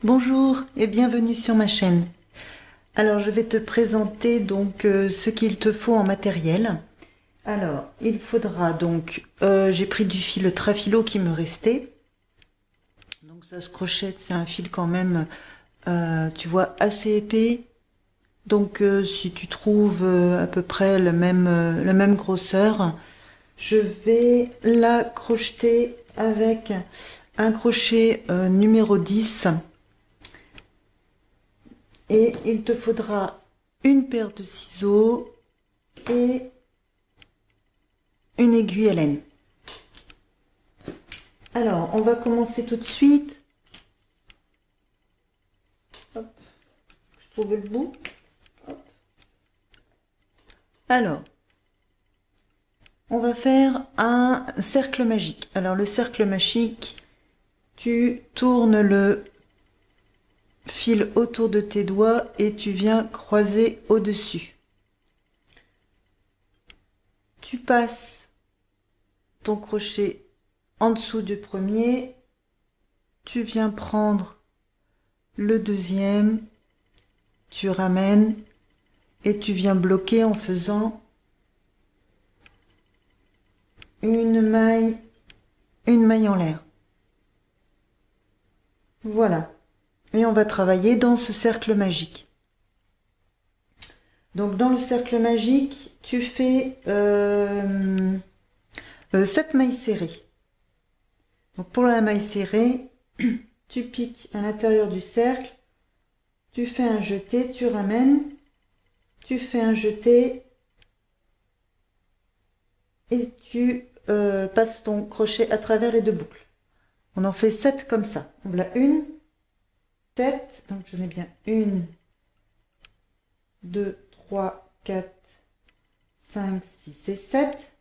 Bonjour et bienvenue sur ma chaîne. Alors je vais te présenter donc ce qu'il te faut en matériel. Alors il faudra donc, j'ai pris du fil Trafilo qui me restait. Donc ça se crochette, c'est un fil quand même, tu vois, assez épais. Donc si tu trouves à peu près la même grosseur, je vais la crocheter avec un crochet numéro 10. Et il te faudra une paire de ciseaux et une aiguille à laine. Alors, on va commencer tout de suite. Hop, je trouve le bout. Hop. Alors, on va faire un cercle magique. Alors, le cercle magique, tu tournes le fil autour de tes doigts et tu viens croiser au-dessus. Tu passes ton crochet en dessous du premier, tu viens prendre le deuxième, tu ramènes et tu viens bloquer en faisant une maille en l'air. Voilà. Et on va travailler dans ce cercle magique. Donc dans le cercle magique, tu fais 7 mailles serrées. Donc pour la maille serrée, tu piques à l'intérieur du cercle, tu fais un jeté, tu ramènes, tu fais un jeté et tu passes ton crochet à travers les deux boucles. On en fait 7 comme ça. On a une, 7, donc j'en ai bien 1, 2, 3, 4, 5, 6 et 7.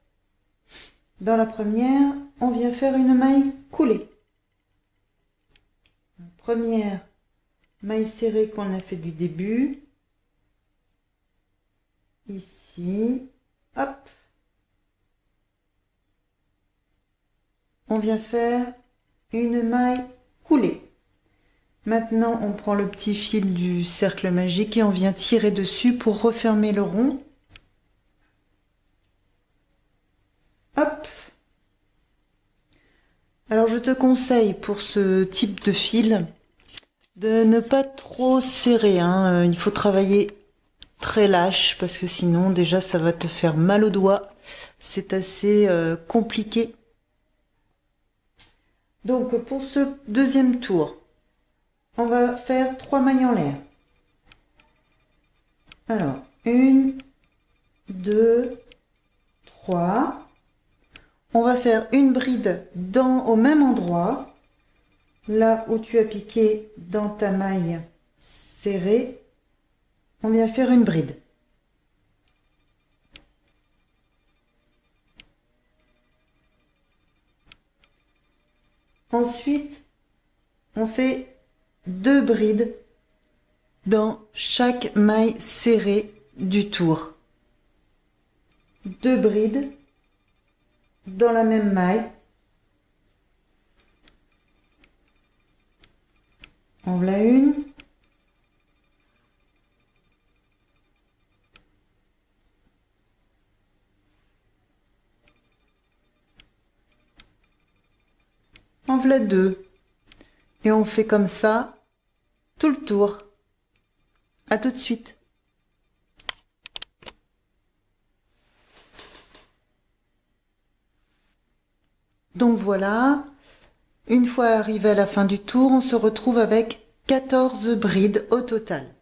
Dans la première, on vient faire une maille coulée. Première maille serrée qu'on a fait du début. Ici, hop. On vient faire une maille coulée. Maintenant, on prend le petit fil du cercle magique et on vient tirer dessus pour refermer le rond. Hop. Alors, je te conseille pour ce type de fil de ne pas trop serrer, hein. Il faut travailler très lâche parce que sinon déjà ça va te faire mal aux doigts. C'est assez compliqué. Donc pour ce deuxième tour, on va faire 3 mailles en l'air. Alors, 1, 2, 3. On va faire une bride au même endroit, là où tu as piqué dans ta maille serrée. On vient faire une bride. Ensuite, on fait 2 brides dans chaque maille serrée du tour. 2 brides dans la même maille. En voilà une. En voilà deux. Et on fait comme ça tout le tour. À tout de suite. Donc voilà, une fois arrivé à la fin du tour, on se retrouve avec 14 brides au total.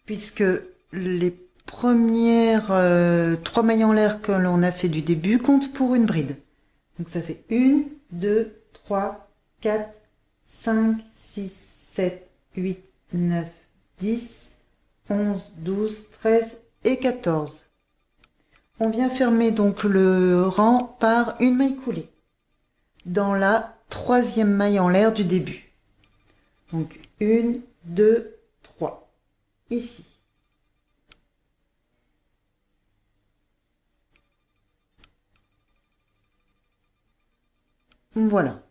Puisque les premières 3 mailles en l'air que l'on a fait du début comptent pour une bride. Donc ça fait 1, 2, 3, 4, 5, 6, 7, 8, 9, 10, 11, 12, 13 et 14. On vient fermer donc le rang par une maille coulée dans la troisième maille en l'air du début. Donc 1, 2, 3. Ici. Voilà.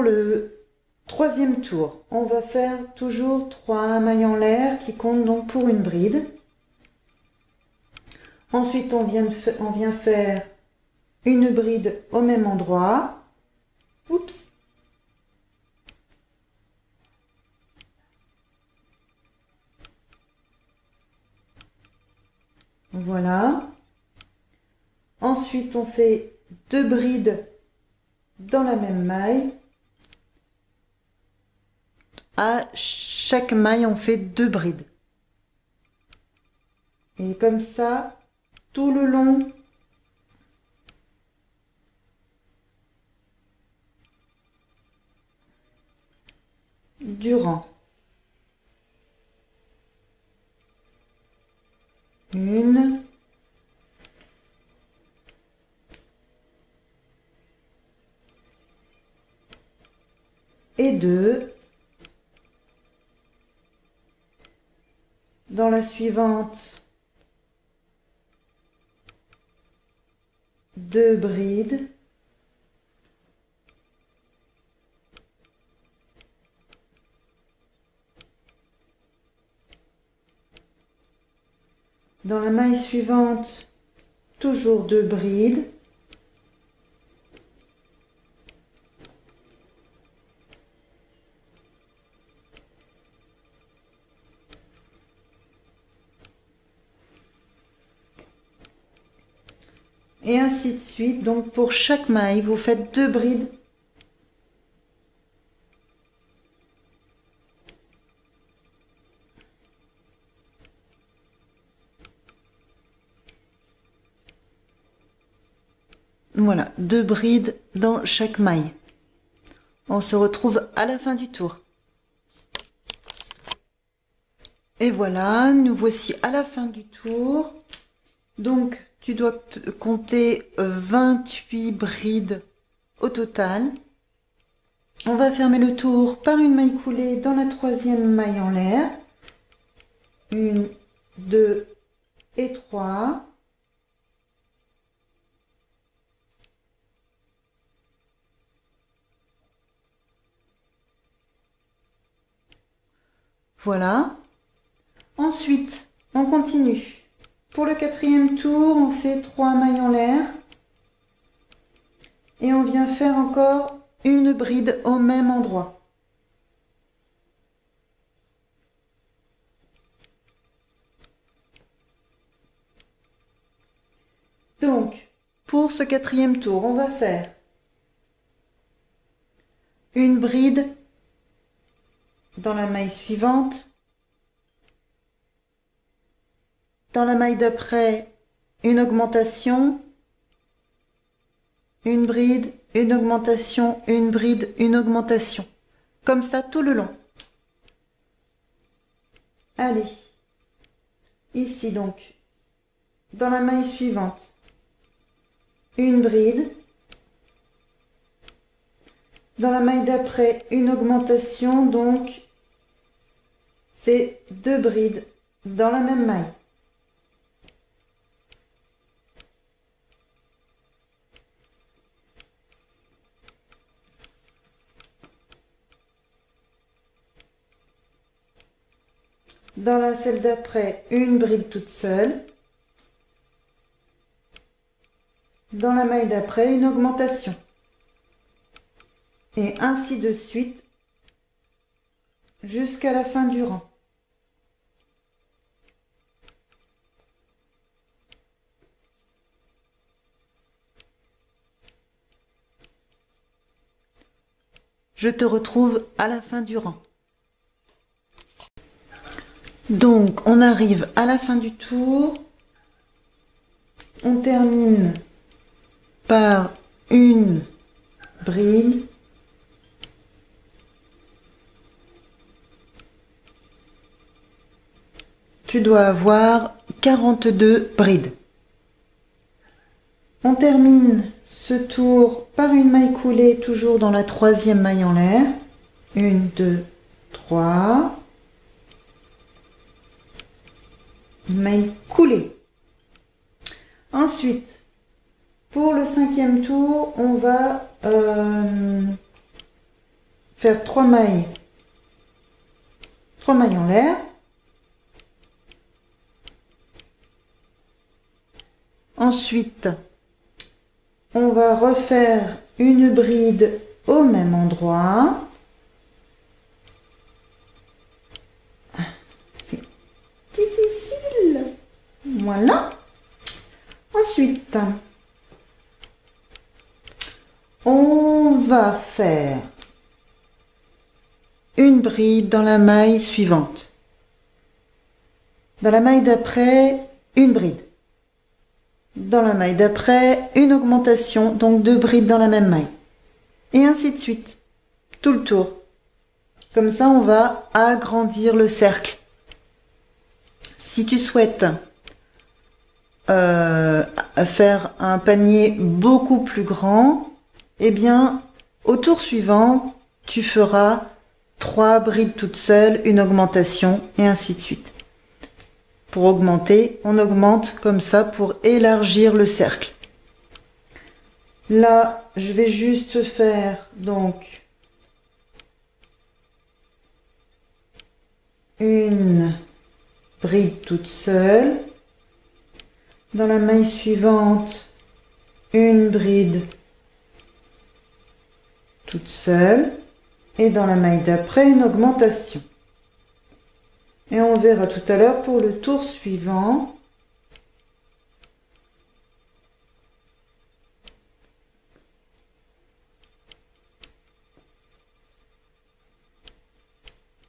le troisième tour, on va faire toujours 3 mailles en l'air qui comptent donc pour une bride. Ensuite, on vient faire une bride au même endroit. Oups. Voilà. Ensuite, on fait 2 brides dans la même maille. À chaque maille, on fait 2 brides. Et comme ça, tout le long du rang. Une. Et 2. Dans la suivante, 2 brides. Dans la maille suivante, toujours 2 brides. Et ainsi de suite. Donc pour chaque maille, vous faites 2 brides. Voilà, 2 brides dans chaque maille. On se retrouve à la fin du tour. Et voilà, nous voici à la fin du tour. Donc, tu dois compter 28 brides au total. On va fermer le tour par une maille coulée dans la troisième maille en l'air. 1, 2 et 3. Voilà. Ensuite, on continue. Pour le quatrième tour, on fait 3 mailles en l'air. Et on vient faire encore une bride au même endroit. Donc, pour ce quatrième tour, on va faire une bride dans la maille suivante. Dans la maille d'après, une augmentation, une bride, une augmentation, une bride, une augmentation. Comme ça tout le long. Allez, ici donc, dans la maille suivante, une bride. Dans la maille d'après, une augmentation, donc c'est 2 brides dans la même maille. Dans la celle d'après, une bride toute seule. Dans la maille d'après, une augmentation. Et ainsi de suite jusqu'à la fin du rang. Je te retrouve à la fin du rang. Donc, on arrive à la fin du tour. On termine par une bride. Tu dois avoir 42 brides. On termine ce tour par une maille coulée, toujours dans la troisième maille en l'air. 1, 2, 3. Une maille coulée. Ensuite, pour le cinquième tour, on va faire 3 mailles en l'air. Ensuite, on va refaire une bride au même endroit. C'est difficile. Voilà. Ensuite, on va faire une bride dans la maille suivante. Dans la maille d'après, une bride. Dans la maille d'après, une augmentation, donc 2 brides dans la même maille. Et ainsi de suite, tout le tour. Comme ça, on va agrandir le cercle. Si tu souhaites faire un panier beaucoup plus grand, eh bien, au tour suivant, tu feras 3 brides toutes seules, une augmentation, et ainsi de suite. Pour augmenter, on augmente comme ça pour élargir le cercle. Là, je vais juste faire donc une bride toute seule. Dans la maille suivante, une bride toute seule. Et dans la maille d'après, une augmentation. Et on verra tout à l'heure pour le tour suivant.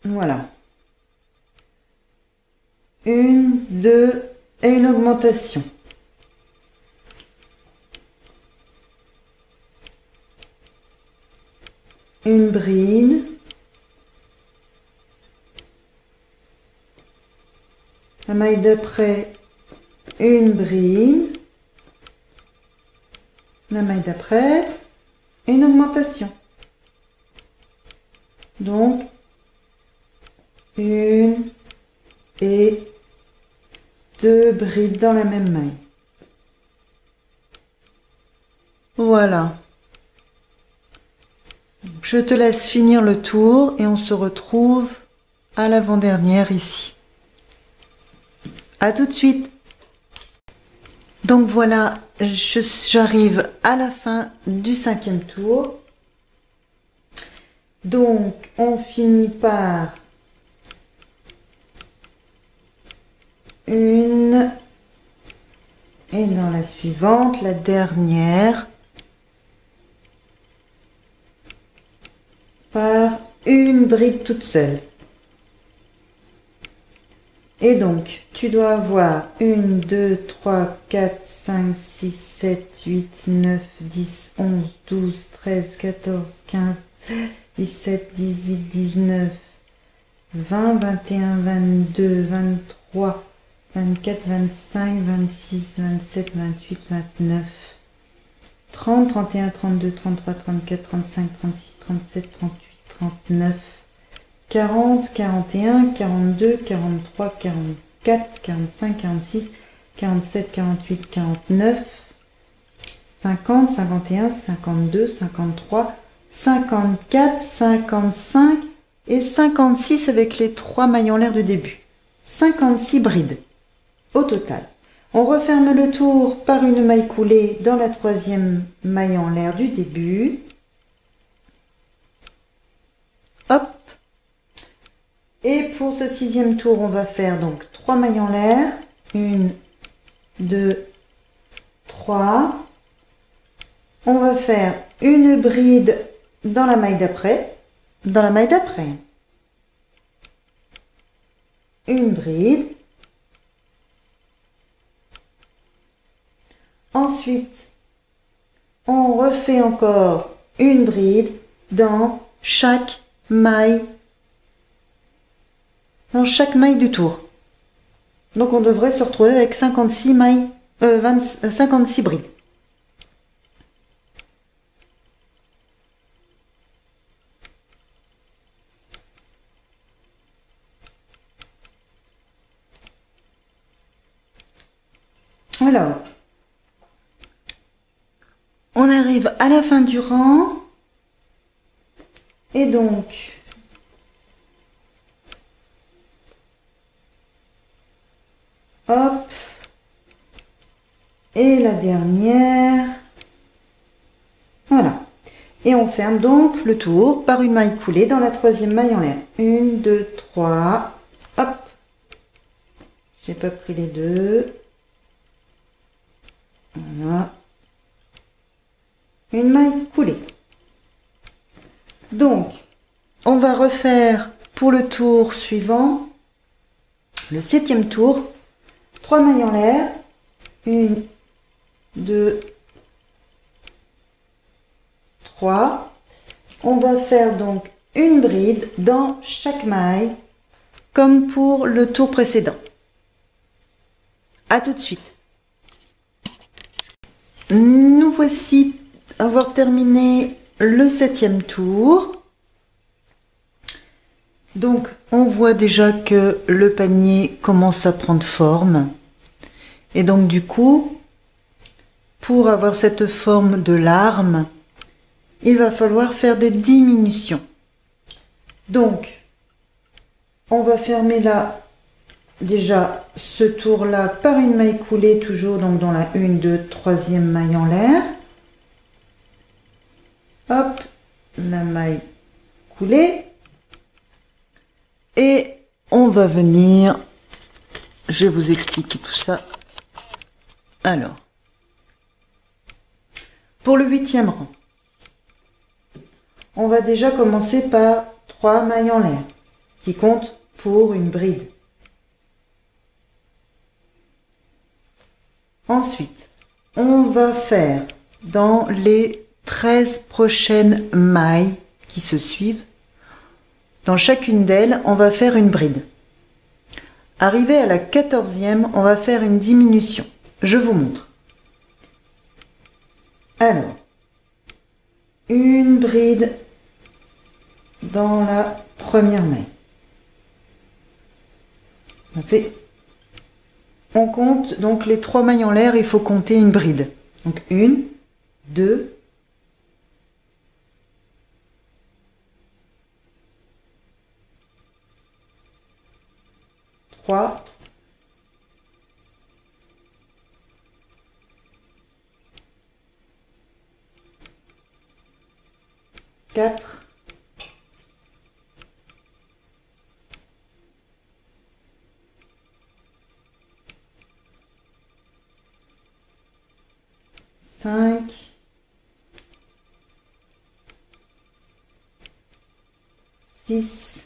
Voilà. Une, deux et une augmentation. Une bride. La maille d'après, une bride. La maille d'après, une augmentation. Donc, une et deux brides dans la même maille. Voilà. Je te laisse finir le tour et on se retrouve à l'avant-dernière ici. À tout de suite. Donc voilà, j'arrive à la fin du 5e tour. Donc on finit par une et dans la suivante, la dernière, par une bride toute seule. Et donc, tu dois avoir 1, 2, 3, 4, 5, 6, 7, 8, 9, 10, 11, 12, 13, 14, 15, 17, 18, 19, 20, 21, 22, 23, 24, 25, 26, 27, 28, 29, 30, 31, 32, 33, 34, 35, 36, 37, 38, 39, 40, 41, 42, 43, 44, 45, 46, 47, 48, 49, 50, 51, 52, 53, 54, 55 et 56 avec les 3 mailles en l'air de début. 56 brides au total. On referme le tour par une maille coulée dans la 3e maille en l'air du début. Hop. Et pour ce 6e tour, on va faire donc 3 mailles en l'air. 1, 2, 3. On va faire une bride dans la maille d'après. Dans la maille d'après. Une bride. Ensuite, on refait encore une bride dans chaque maille du tour. Donc on devrait se retrouver avec 56 mailles, 56 brides. Alors, on arrive à la fin du rang Et donc, hop, et la dernière, voilà. Et on ferme donc le tour par une maille coulée dans la troisième maille en l'air. 1, 2, 3, hop. J'ai pas pris les deux. Voilà. Une maille coulée. Donc, on va refaire pour le tour suivant, le 7e tour, 3 mailles en l'air, 1, 2, 3. On va faire donc une bride dans chaque maille, comme pour le tour précédent. À tout de suite. Nous voici avoir terminé le 7e tour. Donc, on voit déjà que le panier commence à prendre forme. Et donc, du coup, pour avoir cette forme de larme, il va falloir faire des diminutions. Donc, on va fermer là, déjà, ce tour-là par une maille coulée, toujours donc dans la 1, 2, 3e maille en l'air. Hop, la maille coulée. Et on va venir, je vais vous expliquer tout ça. Alors, pour le 8e rang, on va déjà commencer par 3 mailles en l'air, qui comptent pour une bride. Ensuite, on va faire dans les 13 prochaines mailles qui se suivent, dans chacune d'elles, on va faire une bride. Arrivé à la 14e, on va faire une diminution. Je vous montre. Alors, une bride dans la première maille. On compte donc les 3 mailles en l'air, il faut compter une bride. Donc 1, 2, 3, 4, 5, 6,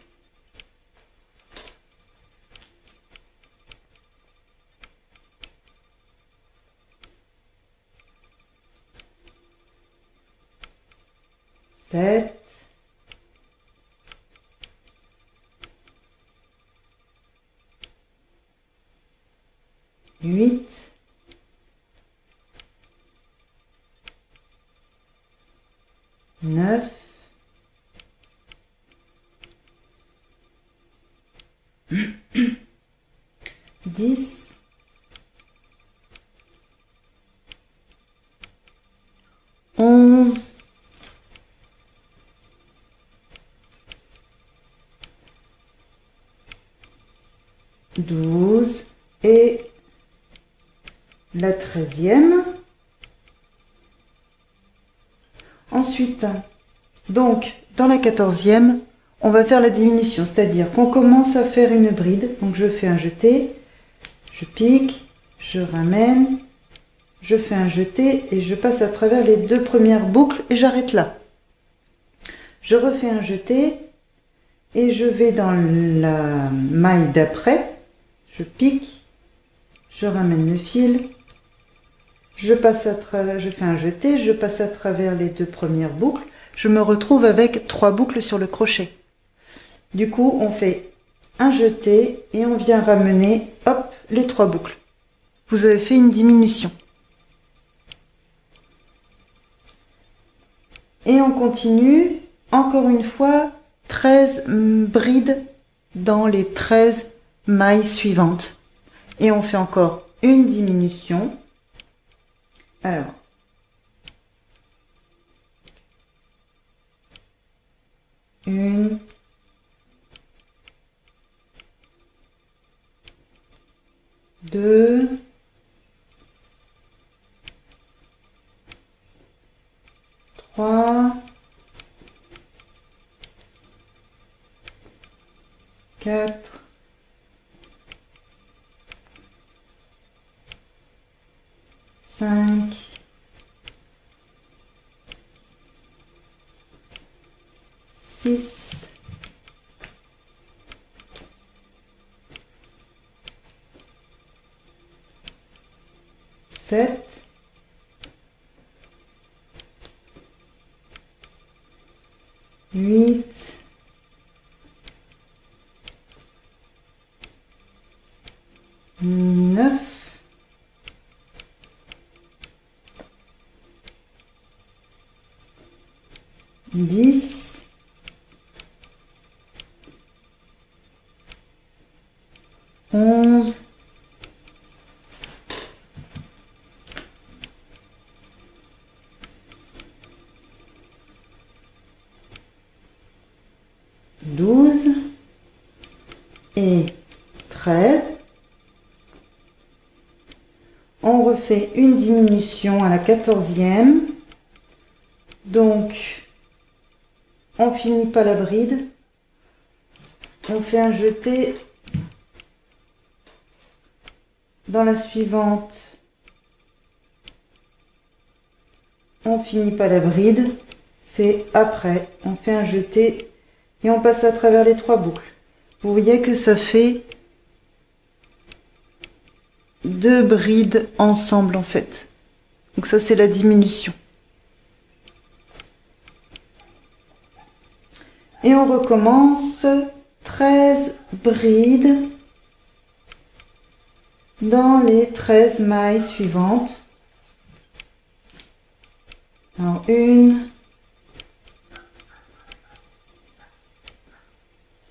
7, 8, 9, 10, 11, 12 et la 13e. Ensuite, donc, dans la 14e, on va faire la diminution, c'est-à-dire qu'on commence à faire une bride. Donc, je fais un jeté, je pique, je ramène, je fais un jeté et je passe à travers les 2 premières boucles et j'arrête là. Je refais un jeté et je vais dans la maille d'après, je pique, je ramène le fil, je passe à travers, je fais un jeté, je passe à travers les 2 premières boucles, je me retrouve avec 3 boucles sur le crochet. Du coup, on fait un jeté et on vient ramener, hop, les 3 boucles. Vous avez fait une diminution. Et on continue, encore une fois, 13 brides dans les 13 mailles suivantes. Et on fait encore une diminution. Alors, « 1, 5, 6, 7, 8, 9, 10, 11, 12 et 13. On refait une diminution à la 14e. Donc, on finit pas la bride. On fait un jeté dans la suivante. On finit pas la bride. C'est après. On fait un jeté et on passe à travers les 3 boucles. Vous voyez que ça fait 2 brides ensemble en fait. Donc ça c'est la diminution. Et on recommence 13 brides dans les 13 mailles suivantes. Alors 1,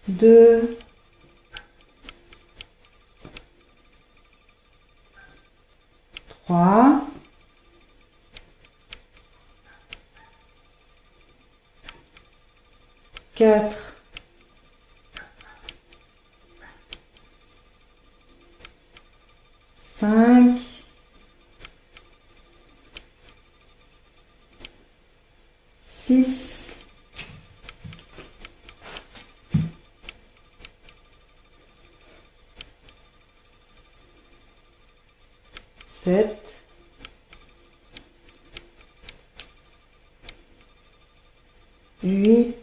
2, 3, 4, 5, 6, 7, 8,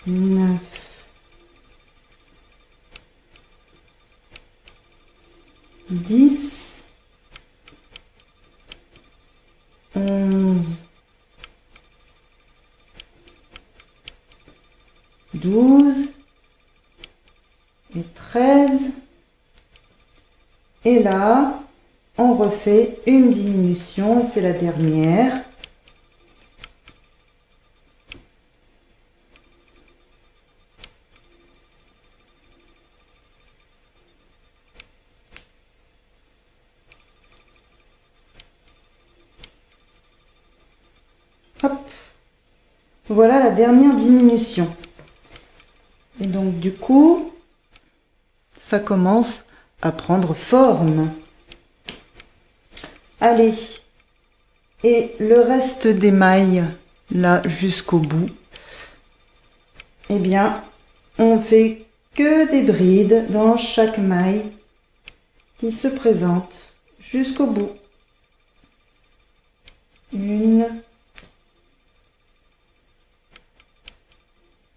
9, 10, 11, 12 et 13. Et là, on refait une diminution et c'est la dernière. Hop. Voilà la dernière diminution. Et donc du coup, ça commence à prendre forme. Allez, et le reste des mailles, là jusqu'au bout, eh bien, on fait que des brides dans chaque maille qui se présente jusqu'au bout. 1,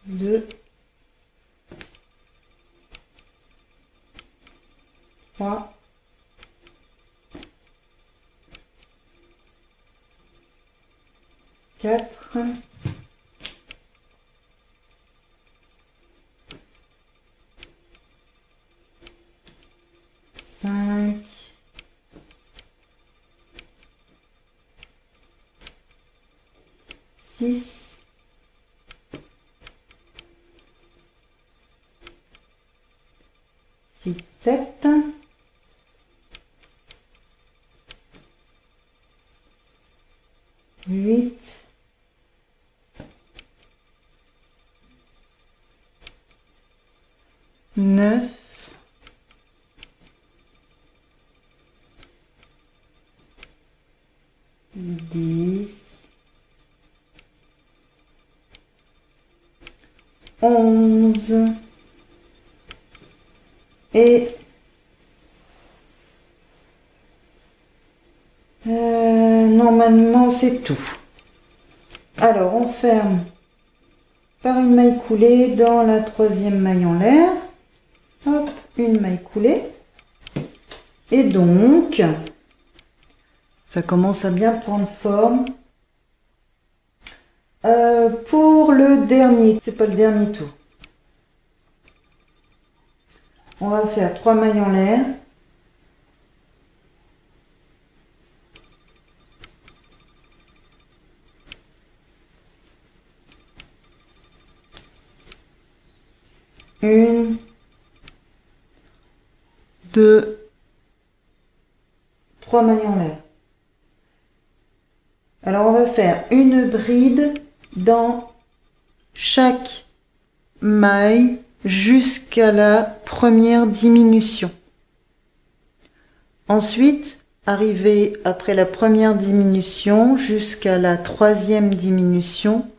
2, 3, 4, 5, 6, 7, 8, 9, 10, 11 et normalement c'est tout. Alors on ferme par une maille coulée dans la troisième maille en l'air. Hop, une maille coulée. Et donc, ça commence à bien prendre forme. Pour le dernier, c'est pas le dernier tour. On va faire 3 mailles en l'air. Une, deux, 3 mailles en l'air. Alors on va faire une bride dans chaque maille jusqu'à la première diminution. Ensuite, arriver après la première diminution jusqu'à la troisième diminution,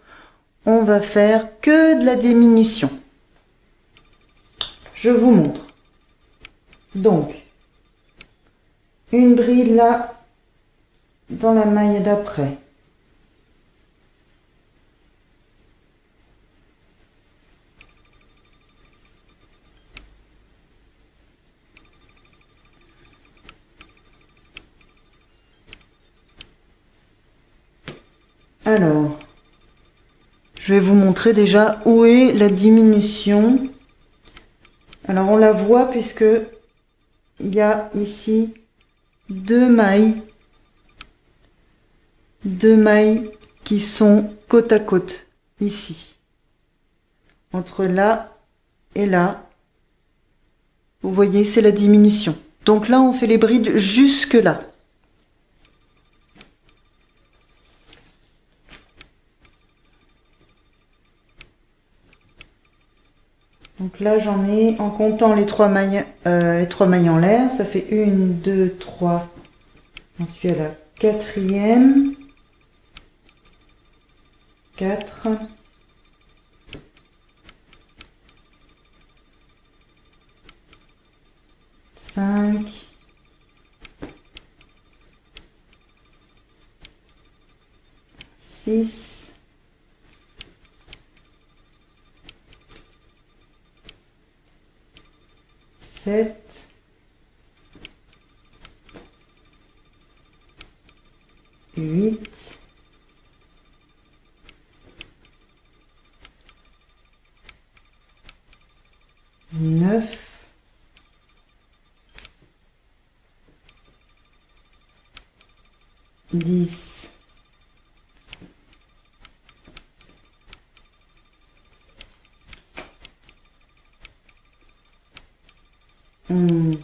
on va faire que de la diminution. Je vous montre. Donc, une bride là, dans la maille d'après. Alors, je vais vous montrer déjà où est la diminution. Alors, on la voit puisque il y a ici deux mailles qui sont côte à côte, ici. Entre là et là, vous voyez, c'est la diminution. Donc là, on fait les brides jusque là. Donc là, j'en ai, en comptant les trois mailles en l'air, ça fait 1, 2, 3. J'en suis à la quatrième. 4. 5. 6. 7. 8. 9. 10. 11.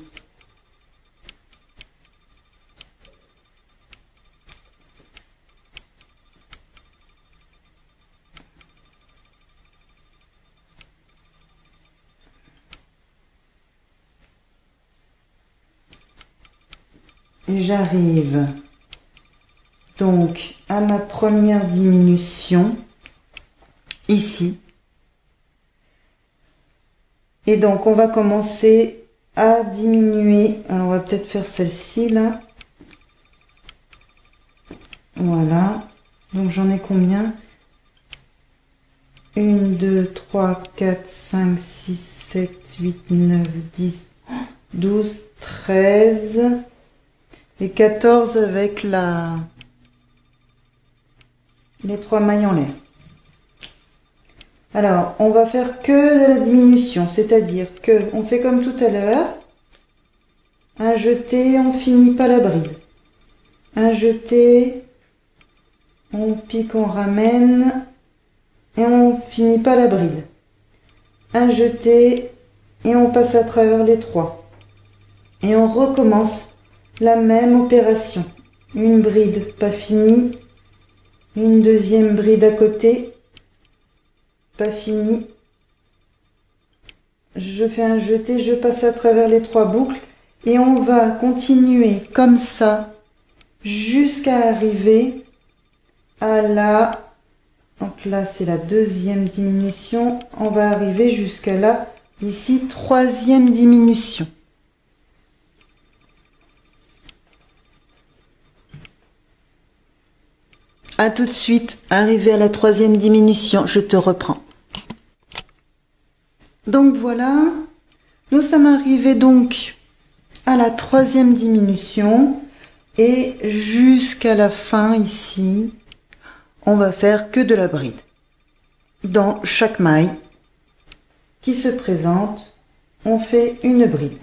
Et j'arrive donc à ma première diminution ici. Et donc on va commencer à diminuer. Alors on va peut-être faire celle-ci là. Voilà. Donc j'en ai combien? 1, 2, 3, 4, 5, 6, 7, 8, 9, 10, 12, 13 et 14 avec les 3 mailles en l'air. Alors, on va faire que de la diminution, c'est-à-dire que on fait comme tout à l'heure. Un jeté, on finit pas la bride. Un jeté, on pique, on ramène et on finit pas la bride. Un jeté et on passe à travers les 3. Et on recommence la même opération. Une bride pas finie, une deuxième bride à côté. Pas fini. Je fais un jeté, je passe à travers les 3 boucles et on va continuer comme ça jusqu'à arriver à la... Donc là, c'est la deuxième diminution. On va arriver jusqu'à la, ici, troisième diminution. À tout de suite, arrivé à la 3e diminution, je te reprends. Donc voilà, nous sommes arrivés donc à la 3e diminution et jusqu'à la fin ici, on va faire que de la bride. Dans chaque maille qui se présente, on fait une bride.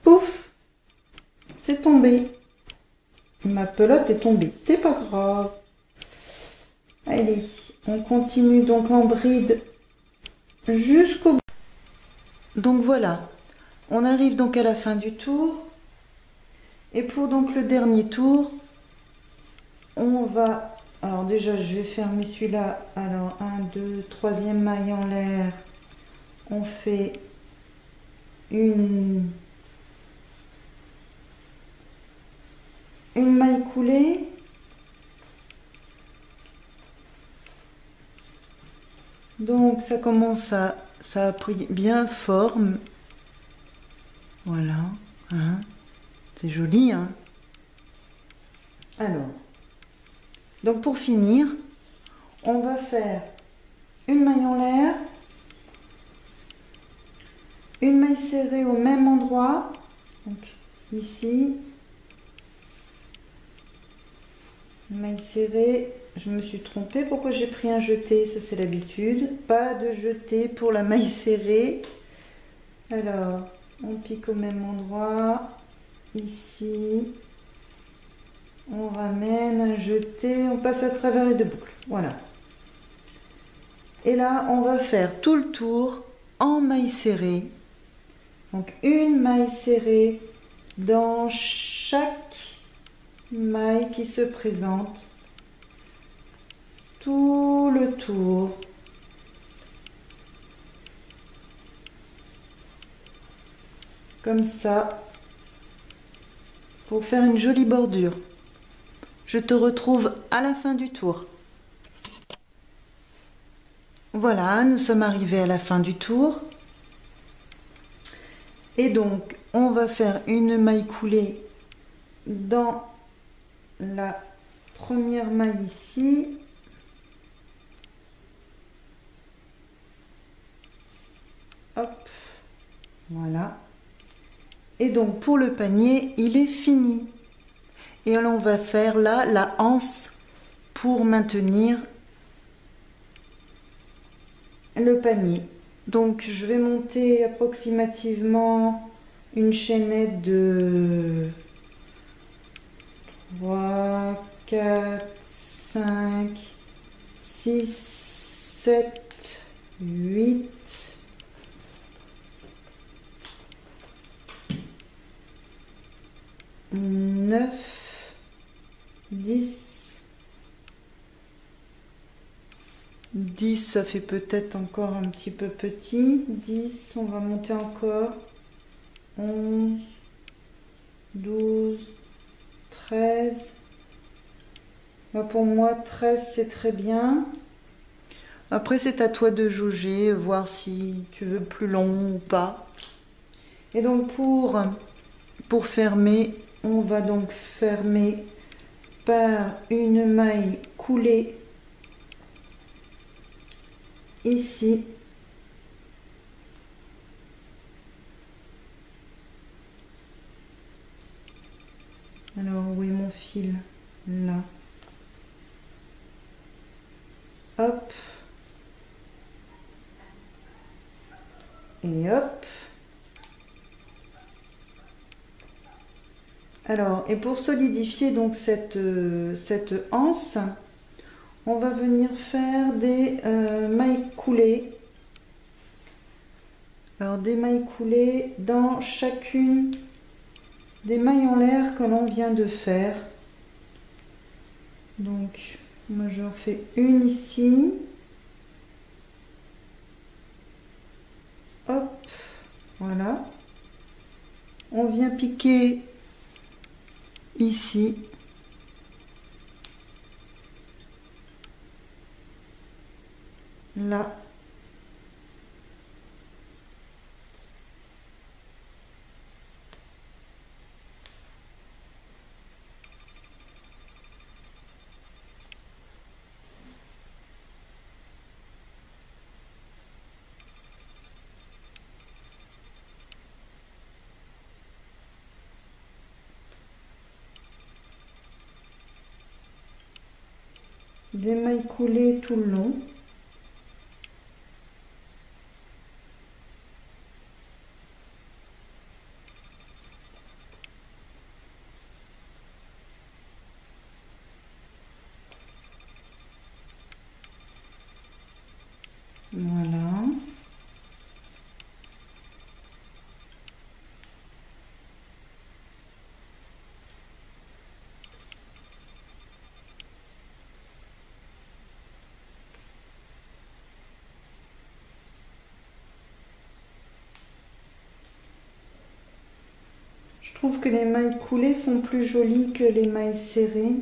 Pouf, c'est tombé. Ma pelote est tombée, c'est pas grave. Allez, on continue donc en bride jusqu'au bout. Donc voilà, on arrive donc à la fin du tour. Et pour donc le dernier tour, on va... Alors déjà, je vais fermer celui-là. Alors, 1, 2, troisième maille en l'air. On fait une maille coulée. Donc ça commence à... Ça a pris bien forme. Voilà. Hein. C'est joli, hein. Alors, donc pour finir, on va faire une maille en l'air, une maille serrée au même endroit, donc ici, une maille serrée, je me suis trompée, pourquoi j'ai pris un jeté, ça c'est l'habitude, pas de jeté pour la maille serrée. Alors, on pique au même endroit, ici, on ramène un jeté, on passe à travers les deux boucles, voilà. Et là, on va faire tout le tour en maille serrée. Donc une maille serrée dans chaque maille qui se présente. Tout le tour. Comme ça. Pour faire une jolie bordure. Je te retrouve à la fin du tour. Voilà, nous sommes arrivés à la fin du tour. Et donc, on va faire une maille coulée dans la première maille ici. Hop, voilà. Et donc, pour le panier, il est fini. Et alors, on va faire là la anse pour maintenir le panier. Donc je vais monter approximativement une chaînette de 3, 4, 5, 6, 7, 8, 9, 10. 10, ça fait peut-être encore un petit peu petit. 10, on va monter encore. 11, 12, 13. Bah pour moi, 13, c'est très bien. Après, c'est à toi de jauger, voir si tu veux plus long ou pas. Et donc, pour fermer, on va donc fermer par une maille coulée ici. Alors, où est mon fil? Là. Hop. Et hop. Alors, et pour solidifier donc cette anse, on va venir faire des mailles coulées. Alors, des mailles coulées dans chacune des mailles en l'air que l'on vient de faire. Donc, moi j'en fais une ici. Hop, Voilà. On vient piquer ici. Là. Des mailles coulées tout le long. Voilà. Je trouve que les mailles coulées font plus joli que les mailles serrées.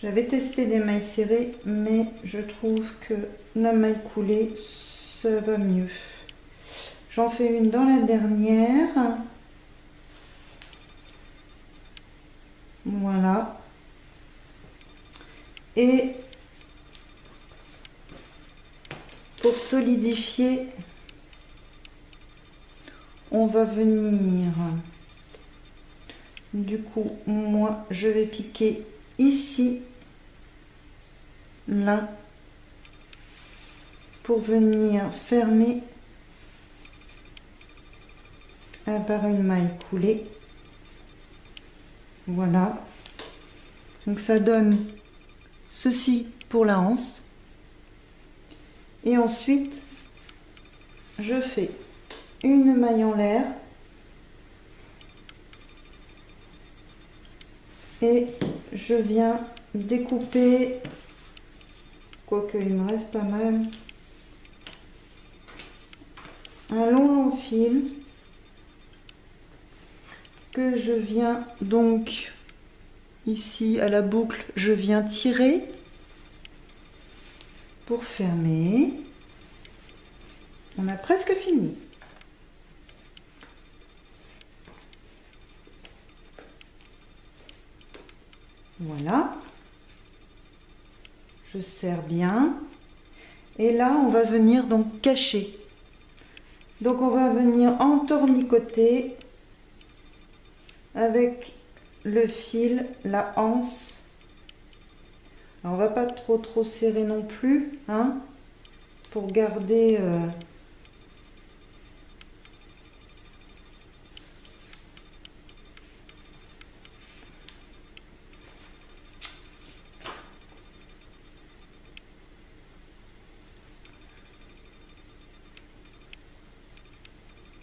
J'avais testé des mailles serrées, mais je trouve que la maille coulée, ça va mieux. J'en fais une dans la dernière. Voilà. Et pour solidifier, on va venir, du coup, moi, je vais piquer ici, là, pour venir fermer par une maille coulée. Voilà. Donc ça donne ceci pour la anse. Et ensuite, je fais une maille en l'air et je viens découper, quoique il me reste pas mal, un long fil que je viens donc ici à la boucle, je viens tirer pour fermer. On a presque fini. Voilà. Je serre bien. Et là, on va venir donc cacher. Donc on va venir entornicoter avec le fil, la anse. Alors, on va pas trop serrer non plus, hein, pour garder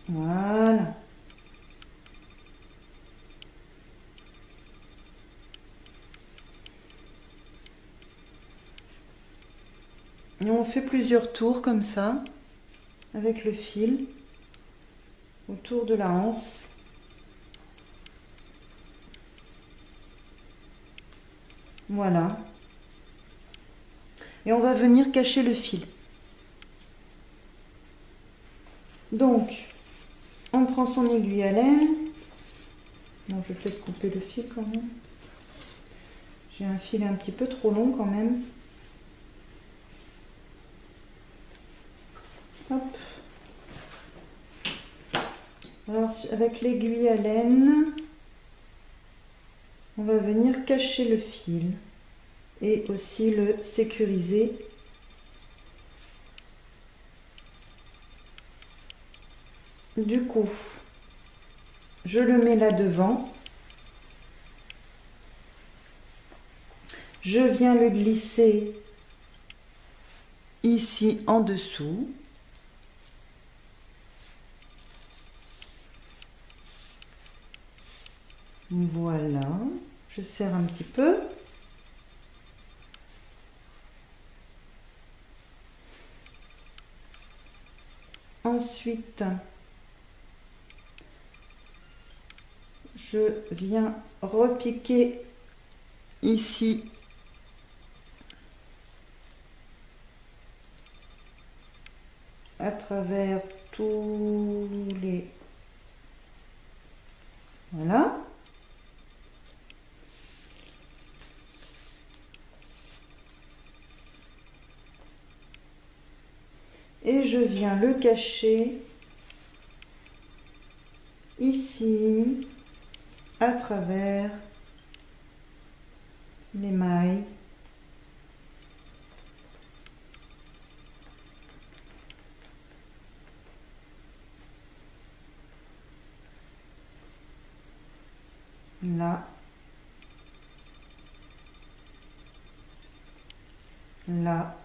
voilà. Et on fait plusieurs tours comme ça, avec le fil, autour de la anse. Voilà. Et on va venir cacher le fil. Donc, on prend son aiguille à laine. Bon, je vais peut-être couper le fil quand même. J'ai un fil un petit peu trop long quand même. Hop. Alors, avec l'aiguille à laine, on va venir cacher le fil et aussi le sécuriser. Du coup, je le mets là devant. Je viens le glisser ici en dessous. Voilà, je serre un petit peu. Ensuite, je viens repiquer ici à travers tous les... Voilà. Et je viens le cacher ici à travers les mailles. Là, là,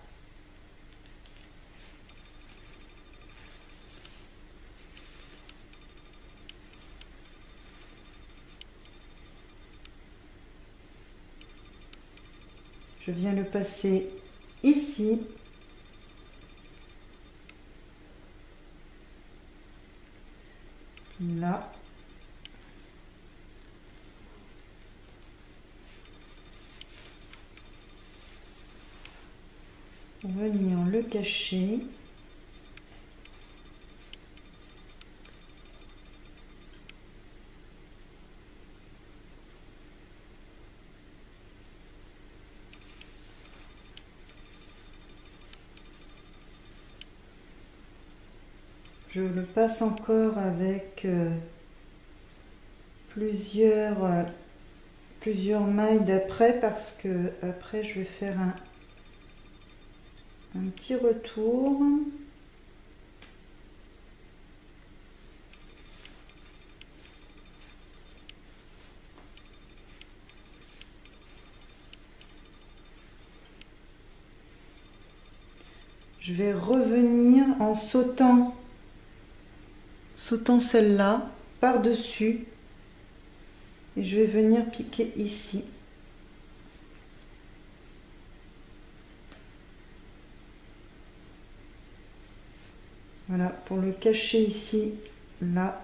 je viens le passer ici. Là. Pour venir le cacher. Je le passe encore avec plusieurs mailles d'après parce que après je vais faire un petit retour. Je vais revenir en sautant celle-là par-dessus et je vais venir piquer ici. Voilà, pour le cacher ici, là.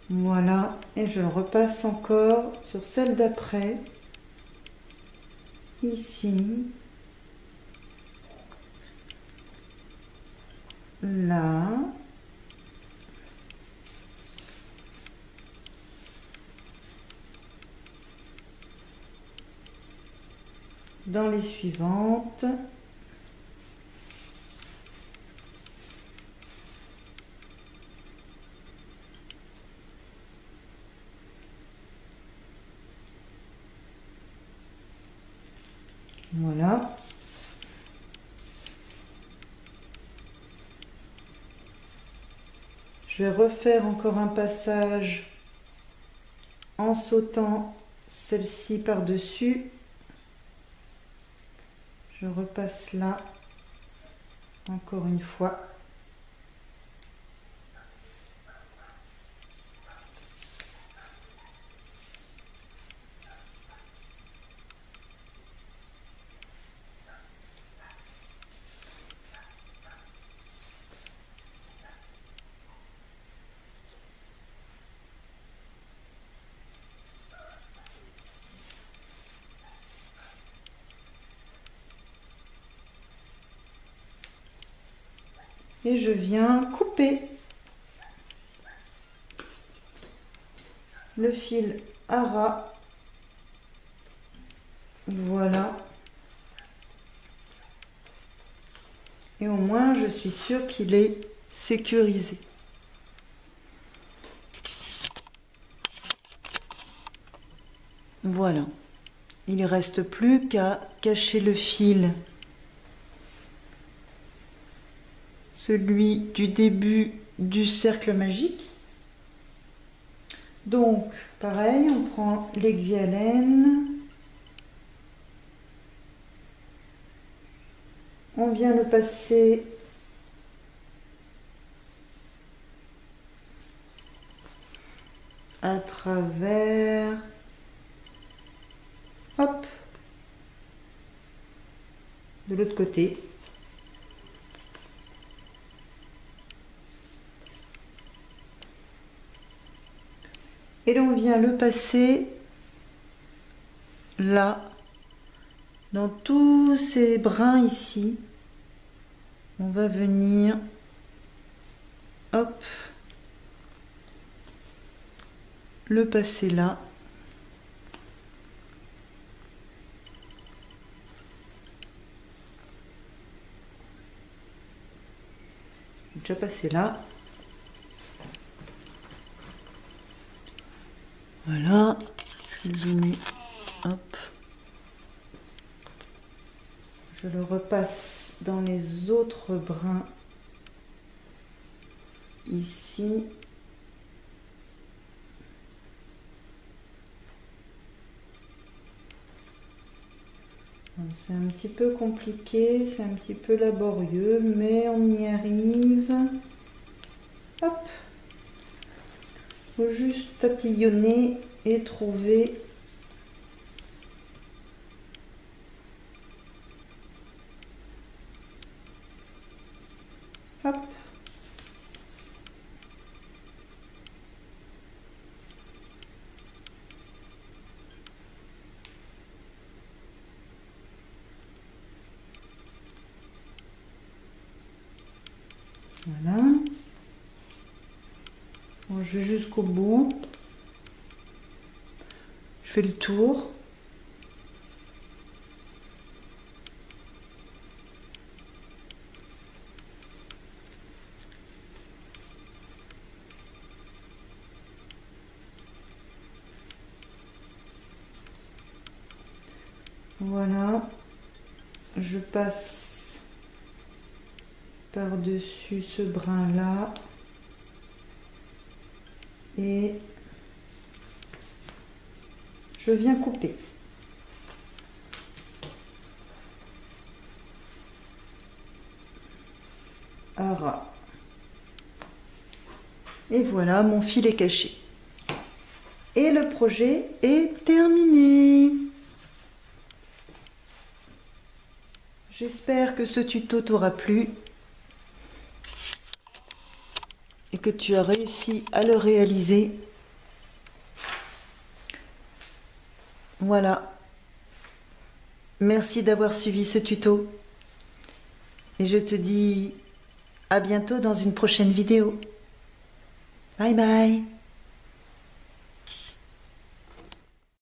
Voilà, et je le repasse encore sur celle d'après, ici, là. Dans les suivantes. Voilà. Je vais refaire encore un passage en sautant celle-ci par-dessus. Je repasse là encore une fois. Et je viens couper le fil à ras. Voilà. Et au moins, je suis sûre qu'il est sécurisé. Voilà. Il ne reste plus qu'à cacher le fil. Celui du début du cercle magique. Donc, pareil, on prend l'aiguille à laine. On vient le passer à travers. Hop, de l'autre côté. Et là, on vient le passer là, dans tous ces brins ici. On va venir, hop, le passer là. Déjà passé là. Voilà, je vais zoomer, hop. Je le repasse dans les autres brins ici. C'est un petit peu compliqué, c'est un petit peu laborieux, mais on y arrive. Hop. Faut juste tatillonner et trouver. Hop. Voilà. Bon, je vais jusqu'au bout. Je fais le tour. Voilà. Je passe par-dessus ce brin-là. Et je viens couper. À ras. Et voilà, mon fil est caché. Et le projet est terminé. J'espère que ce tuto t'aura plu et que tu as réussi à le réaliser. Voilà. Merci d'avoir suivi ce tuto. Et je te dis à bientôt dans une prochaine vidéo. Bye bye.